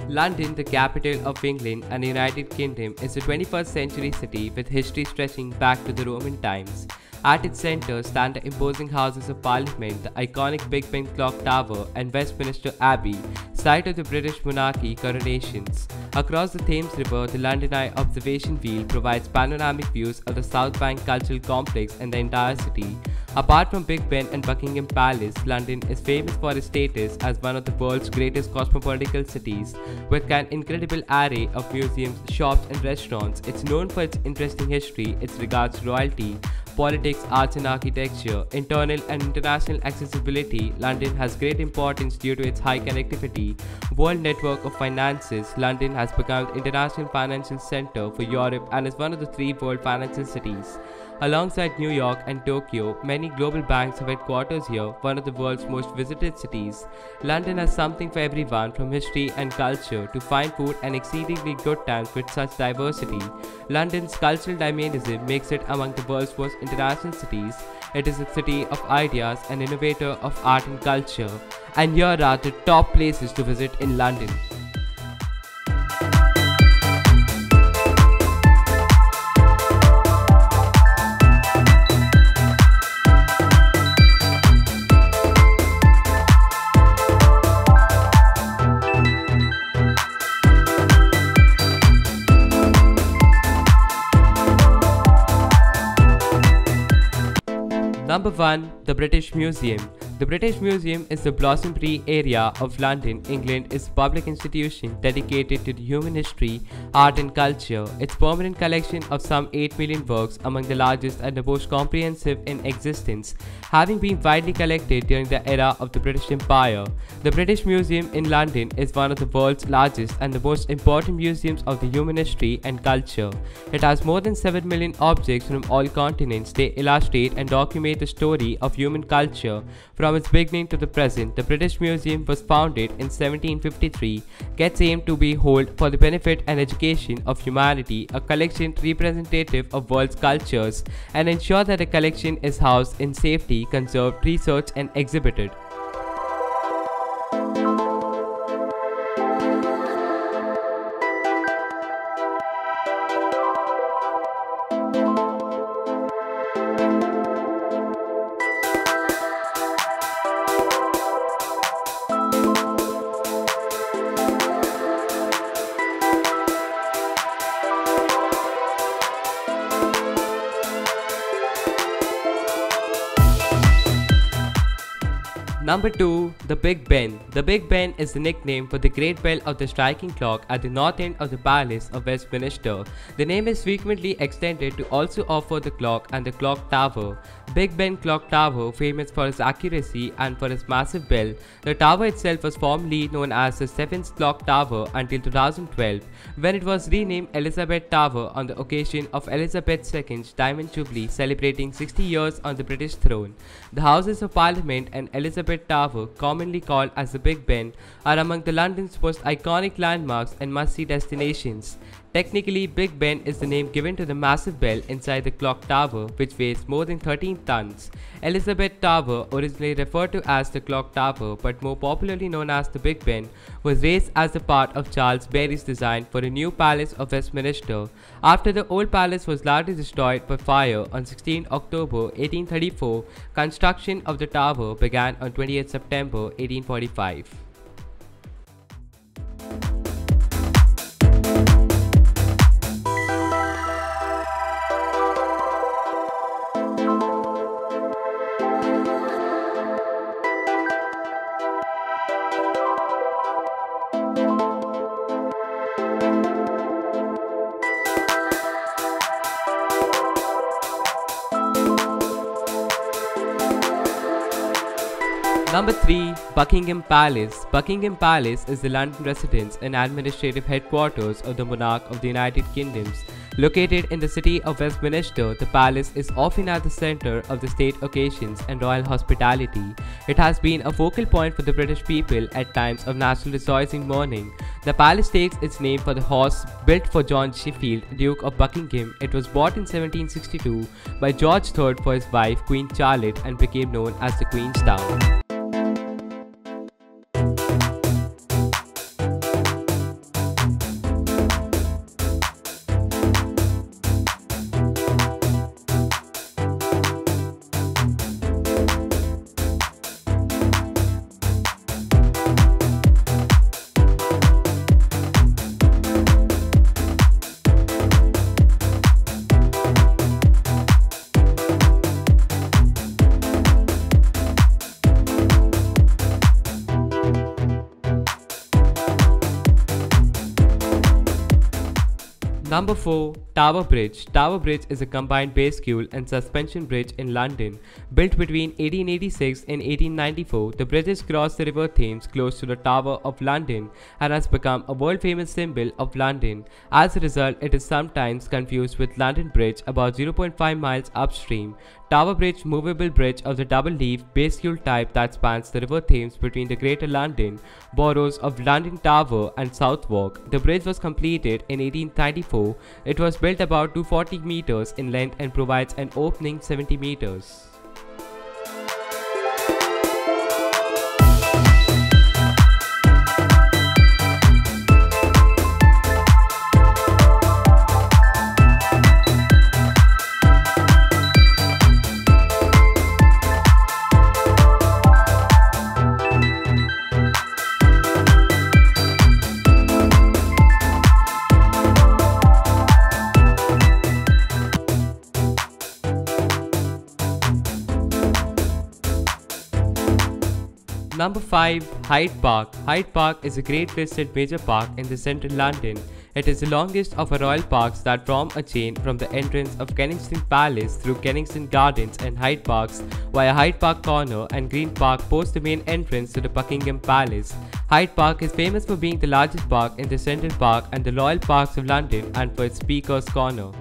London, the capital of England and the United Kingdom, is a 21st century city with history stretching back to the Roman times. At its centre stand the imposing Houses of Parliament, the iconic Big Ben Clock Tower, and Westminster Abbey, site of the British monarchy coronations. Across the Thames River, the London Eye observation wheel provides panoramic views of the South Bank Cultural Complex and the entire city. Apart from Big Ben and Buckingham Palace, London is famous for its status as one of the world's greatest cosmopolitan cities, with an incredible array of museums, shops, and restaurants. It's known for its interesting history, its regards to royalty, politics, arts and architecture, internal and international accessibility. London has great importance due to its high connectivity, world network of finances. London has become the international financial center for Europe and is one of the three world financial cities. Alongside New York and Tokyo, many global banks have headquarters here, one of the world's most visited cities. London has something for everyone, from history and culture to fine food and exceedingly good times with such diversity. London's cultural dynamism makes it among the world's most international cities. It is a city of ideas, an innovator of art and culture. And here are the top places to visit in London. Number 1. The British Museum. The British Museum is the Blossomsbury area of London, England. Is a public institution dedicated to the human history, art and culture. Its permanent collection of some 8 million works, among the largest and the most comprehensive in existence, having been widely collected during the era of the British Empire. The British Museum in London is one of the world's largest and the most important museums of the human history and culture. It has more than 7 million objects from all continents. They illustrate and document the story of human culture from its beginning to the present. The British Museum was founded in 1753, gets aimed to be held for the benefit and education of humanity, a collection representative of world's cultures, and ensure that the collection is housed in safety, conserved, researched, and exhibited. Number 2. The Big Ben. The Big Ben is the nickname for the great bell of the striking clock at the north end of the Palace of Westminster. The name is frequently extended to also offer the clock and the clock tower. Big Ben Clock Tower, famous for its accuracy and for its massive bell. The tower itself was formerly known as the 7th Clock Tower until 2012, when it was renamed Elizabeth Tower on the occasion of Elizabeth II's Diamond Jubilee, celebrating 60 years on the British throne. The Houses of Parliament and Elizabeth Tower, commonly called as the Big Ben, are among the London's most iconic landmarks and must-see destinations. Technically, Big Ben is the name given to the massive bell inside the clock tower, which weighs more than 13 tons. Elizabeth Tower, originally referred to as the Clock Tower but more popularly known as the Big Ben, was raised as a part of Charles Barry's design for a new Palace of Westminster. After the old palace was largely destroyed by fire on 16 October 1834, construction of the tower began on 28 September 1845. Number 3. Buckingham Palace. Buckingham Palace is the London residence and administrative headquarters of the monarch of the United Kingdom. Located in the city of Westminster, the palace is often at the center of the state occasions and royal hospitality. It has been a focal point for the British people at times of national rejoicing mourning. The palace takes its name for the horse built for John Sheffield, Duke of Buckingham. It was bought in 1762 by George III for his wife, Queen Charlotte, and became known as the Queen's Town. Number 4. Tower Bridge. Tower Bridge is a combined bascule and suspension bridge in London. Built between 1886 and 1894, the bridge crosses the River Thames close to the Tower of London and has become a world-famous symbol of London. As a result, it is sometimes confused with London Bridge about 0.5 miles upstream. Tower Bridge, movable bridge of the double-leaf bascule type that spans the River Thames between the Greater London boroughs of London Tower and Southwark. The bridge was completed in 1894. It was built about 240 meters in length and provides an opening 70 meters. Number 5. Hyde Park. Hyde Park is a Great Listed major park in the central London. It is the longest of the royal parks that form a chain from the entrance of Kensington Palace through Kensington Gardens and Hyde Parks via Hyde Park Corner and Green Park post the main entrance to the Buckingham Palace. Hyde Park is famous for being the largest park in the Central Park and the Royal Parks of London and for its Speaker's Corner.